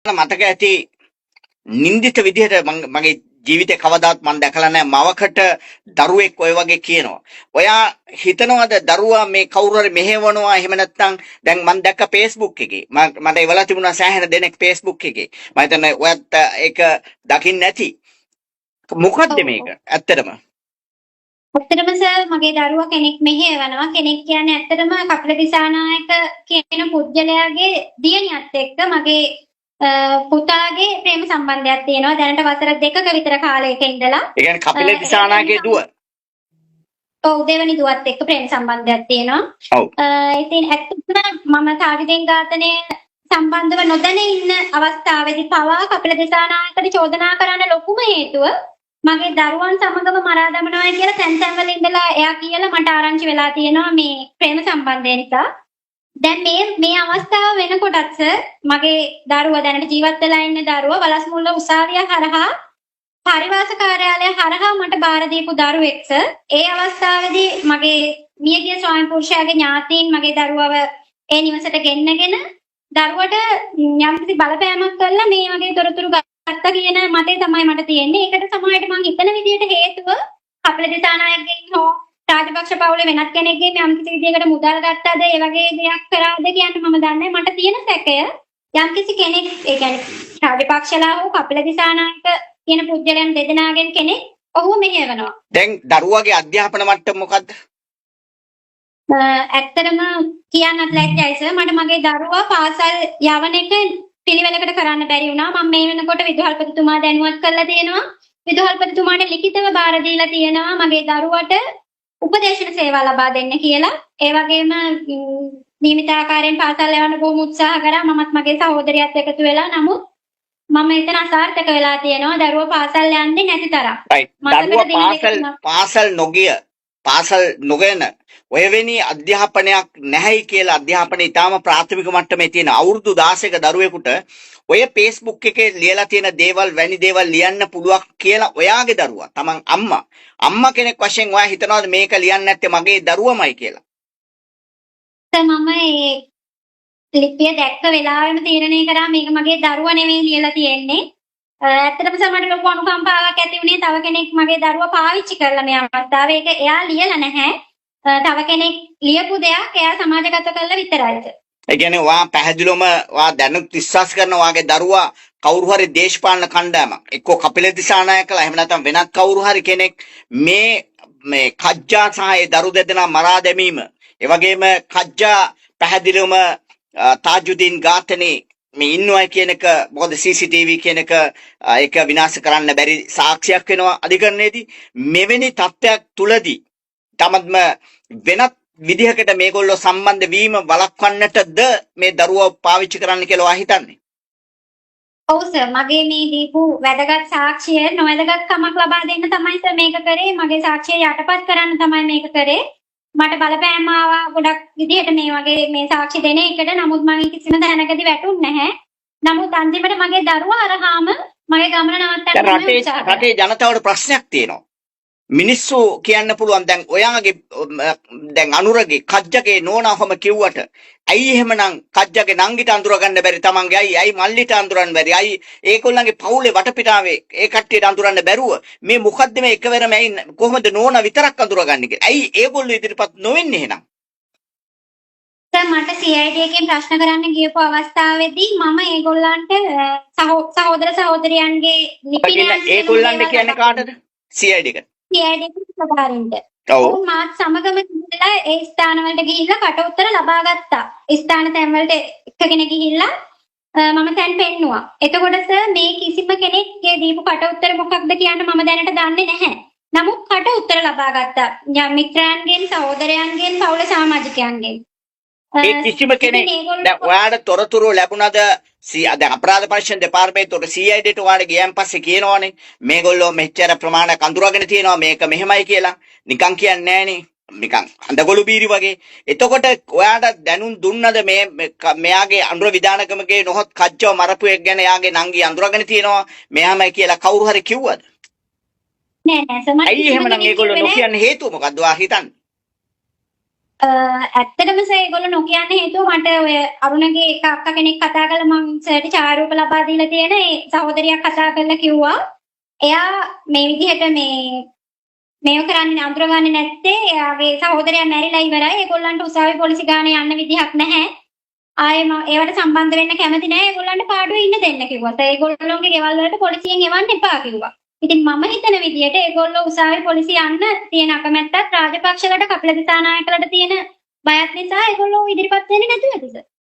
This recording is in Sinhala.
මතක ඇති නින්දිත විදිහට මගේ ජීවිතේ කවදාත් මම දැකලා නැහැ මවකට දරුවෙක් ඔය වගේ කියනවා. ඔයා හිතනවාද දරුවා මේ කවුරු හරි මෙහෙවනවා එහෙම නැත්නම් දැන් මම දැක්ක Facebook එකේ මට එවලා තිබුණා සෑහෙන දෙනෙක් Facebook එකේ. මම හිතන්නේ ඔයත් ඒක දකින්න නැති. මොකද්ද මේක? ඇත්තටම ඇත්තටම සර් මගේ දරුවා කෙනෙක් මෙහෙවනවා. කෙනෙක් කියන්නේ ඇත්තටම කපිල දිසානායක කියන පුද්ගලයාගේ දියණියත් එක්ක මගේ පුතාගේ ප්‍රේම සම්බන්ධයක් තියෙනවා. දැනට වසර 2ක විතර කාලයක ඉඳලා. ඒ කියන්නේ කපිල දිසානායකගේ දුව. ඔව් දෙවෙනි දුවත් එක්ක ප්‍රේම සම්බන්ධයක් තියෙනවා. ඔව්. ඉතින් ඇත්තටම මම තාඩිදෙන් ඝාතනය සම්බන්ධව නොදැන ඉන්න අවස්ථාවේදී පවා කපිල දිසානායකට චෝදනා කරන්න ලොකුම හේතුව මගේ දරුවන් සමගම මරා දමනවා කියලා තැන් තැන්වල ඉඳලා එයා කියලා මට ආරංචි වෙලා තියෙනවා මේ ප්‍රේම සම්බන්ධය නිසා. දැන් මේ අවස්ථාව වෙනකොටත් මගේ දරුවා දැනට ජීවත් වෙලා ඉන්න දරුවා වලස්මුල්ල උසාවිය හරහා පරිවාස කාර්යාලය හරහා මට බාර දීපු දරුවෙක් ඒ අවස්ථාවේදී මගේ මියගිය ස්වාමි පුරුෂයාගේ ඥාතීන් මගේ දරුවව ඒ නිවසට ගෙන්නගෙන දරුවට යම්කිසි බලපෑමක් කළා මේ වගේ තොරතුරු ගත්තා කියන මතය තමයි මට තියෙන්නේ. ඒකට සමහරවිට මම හිතන විදිහට හේතුව කපිල දිසානායකගෙන් හෝ රාජපක්ෂ පවුලේ වෙනත් කෙනෙක්ගෙන් යම්කිසි විදිහකට මුදල් ගත්තාද ඒ වගේ දෙයක් කරාද කියන්න මම දන්නේ. මට තියෙන සැකය යම්කිසි කෙනෙක් ඒ කියන්නේ රාජපක්ෂලා හෝ කපිල දිසානායක කියන පුද්ගලයන් දෙදෙනාගෙන් කෙනෙක් ඔහුව මෙහෙවනවා. දැන් දරුවාගේ අධ්‍යාපන මට්ටම මොකද්ද? ඇත්තටම කියන්නත් ලැජ්ජයි සර්. මට මගේ දරුවා පාසල් යවන එක පිළිවෙලකට කරන්න බැරි වුණා. මම මේ වෙනකොට විදුහල්පතිතුමා දැනුවත් කරලා තියෙනවා. විදුහල්පතිතුමාට ලිඛිතව බාර දීලා තියෙනවා මගේ දරුවට උපදේශන සේවා ලබා දෙන්න කියලා. ඒ වගේම නියමිත ආකාරයෙන් පාසල් යවන්න බොහොම උත්සාහ කරා. මමත් මගේ සහෝදරියත් එකතු වෙලා. නමුත් මම එතන අසාර්ථක වෙලා තියෙනවා. දරුවා පාසල් යන්නේ නැති තරම්. දරුවා පාසල් නොගෙන ඔයවෙනි අධ්‍යාපනයක් නැහැයි කියලා අධ්‍යාපනය ඊටාම ප්‍රාථමික මට්ටමේ තියෙන අවුරුදු 16ක දරුවෙකුට ඔය Facebook එකේ ලියලා තියෙන දේවල් වැනි දේවල් ලියන්න පුළුවන් කියලා ඔයාගේ දරුවා තමන් අම්මා කෙනෙක් වශයෙන් ඔයා හිතනවාද මේක ලියන්නේ නැත්තේ මගේ දරුවමයි කියලා? මම ඒ ලිපිය දැක්ක වෙලාවෙම තීරණය කරා මේක මගේ දරුවා නෙවෙයි ලියලා තියෙන්නේ. ඇත්තටම සමහරට ලොකු අනුකම්පාවක් ඇති වුණේ තව කෙනෙක් මගේ දරුවා පාවිච්චි කරලා මේ අවස්ථාවේ. ඒක එයා ලියලා නැහැ. තව කෙනෙක් ලියපු දෙයක් එයා සමාජගත කළා විතරයි. ඒ කියන්නේ ඔයා පැහැදිලිවම ඔයා දැනුත් විශ්වාස කරනවා ඔයාගේ දරුවා කවුරු හරි දේශපාලන කණ්ඩායමක් එක්කෝ කපිල දිසානායකලා එහෙම නැත්නම් වෙනත් කවුරු හරි කෙනෙක් මේ කජ්ජා සහ ඒ දරු දෙදෙනා මරා දැමීම ඒ වගේම කජ්ජා පැහැදිලිවම තාජුදීන් ඝාතනේ මේ ඉන්නවා කියන එක මොකද CCTV කියන එක ඒක විනාශ කරන්න බැරි සාක්ෂියක් වෙනවා අධිකරණයේදී. මෙවැනි තත්ත්වයක් තුලදී තමත්ම වෙනත් විදිහකට මේගොල්ලෝ සම්බන්ධ වීම වළක්වන්නටද මේ දරුවව පාවිච්චි කරන්න කියලා ඔයා හිතන්නේ? ඔව් සර් මගේ මේ දීපු වැදගත් සාක්ෂිය නොවැදගත් කමක් ලබා දෙන්න තමයි සර් මේක කරේ. මගේ සාක්ෂිය යටපත් කරන්න තමයි මේක කරේ. මට බලපෑම් ආවා ගොඩක් විදිහට මේ වගේ මේ සාක්ෂි දෙන එකට. නමුත් මම කිසිම තැනකදී වැටුන්නේ නැහැ. නමුත් අන්තිමට මගේ දරුවා අරහාම මගේ ගමන නවත්තන්න රටේ ජනතාවට ප්‍රශ්නයක් තියෙනවා. මිනිස්සු කියන්න පුළුවන් දැන් ඔයාගේ දැන් අනුරගේ කජ්ජගේ නෝනාවම කිව්වට ඇයි එහෙමනම් කජ්ජගේ නංගිට අඳුර ගන්න බැරි තමන්ගේ ඇයි මල්ලිට අඳුරන්න බැරි ඇයි ඒගොල්ලන්ගේ පවුලේ වටපිටාවේ ඒ කට්ටියට අඳුරන්න බැරුව මේ මොකද්ද මේ එකවරම ඇයි කොහොමද නෝනා විතරක් අඳුරගන්නේ කියලා ඇයි ඒගොල්ලෝ ඉදිරිපත් නොවෙන්නේ එහෙනම්? දැන් මට CID එකෙන් ප්‍රශ්න කරන්න ගියපු අවස්ථාවේදී මම ඒගොල්ලන්ට සහෝදර සහෝදරියන්ගේ ලිපිනයන් ඒගොල්ලන්ට කියන්නේ කාටද? CID එක. CID ප්‍රකාරෙන්ට. ඔව්. මාත් සමගම ඉඳලා ඒ ස්ථානවලට ගිහිල්ලා කට උතර ලබා ගත්තා. ස්ථාන තැන්වලට එකගෙන ගිහිල්ලා මම දැන් පෙන්නුවා. එතකොට සර් මේ කිසිම කෙනෙක්ගේ දීපු කට උතර මොකක්ද කියන්න මම දැනට දන්නේ නැහැ. නමුත් කට උතර ලබා ගත්තා. මිත්‍රයන්ගෙන්, සහෝදරයන්ගෙන්, පවුල සමාජිකයන්ගෙන්. ඒ කිසිම කෙනෙක් දැන් ඔයාලට තොරතුරු ලැබුණාද? දැන් අපරාධ පරීක්ෂණ දෙපාර්තමේන්තුවට CIDට ඔයාලට ගියන් පස්සේ කියනවනේ මේගොල්ලෝ මෙච්චර ප්‍රමාණයක් අඳුරගෙන තියෙනවා මේක මෙහෙමයි කියලා. නිකන් කියන්නේ නෑනේ. නිකන් අඳගොළු බීරි වගේ. එතකොට ඔයාලට දැනුම් දුන්නද මෙයාගේ අඳුර විධානකමගේ නොහොත් කච්චව මරපු එක ගැන යාගේ නංගි අඳුරගෙන තියෙනවා මෙයාමයි කියලා කවුරු හරි කිව්වද? නෑ නෑ සමහර ඇයි එහෙමනම් ඒගොල්ලෝ නොකියන්නේ හේතුව මොකද්ද ඔයා හිතන්නේ? ඇත්තටම සර් ඒගොල්ලෝ නොකියන්න හේතුව මට ඔය අරුණගේ අක්කා කෙනෙක් කතා කරලා මම සර්ට චාරූප ලබා දීලා තියෙන ඒ සහෝදරියක් කතා කරලා කිව්වා එයා මේ විදිහට මේව කරන්නේ අඳුරගන්නේ නැත්තේ එයාගේ සහෝදරයා මැරිලා ඉවරයි. ඒගොල්ලන්ට උසාවි පොලිසි ගානේ යන්න විදිහක් නැහැ. ආයේ ඒවට සම්බන්ධ වෙන්න කැමති නැහැ. ඒගොල්ලන්ට පාඩුවේ ඉන්න දෙන්න කිව්වා. ඒගොල්ලෝගේ ගෙවල් වලට පොලිසියෙන් එවන්න එපා කිව්වා. ඉතින් මම හිතන විදිහට ඒගොල්ලෝ උසාවි පොලිසිය යන්න තියෙන අකමැත්තත් රාජපක්ෂලට කපිල දිසානායකලට තියෙන බයත් නිසා ඒගොල්ලෝ ඉදිරිපත් වෙන්නේ නැතුව ඇති සර්.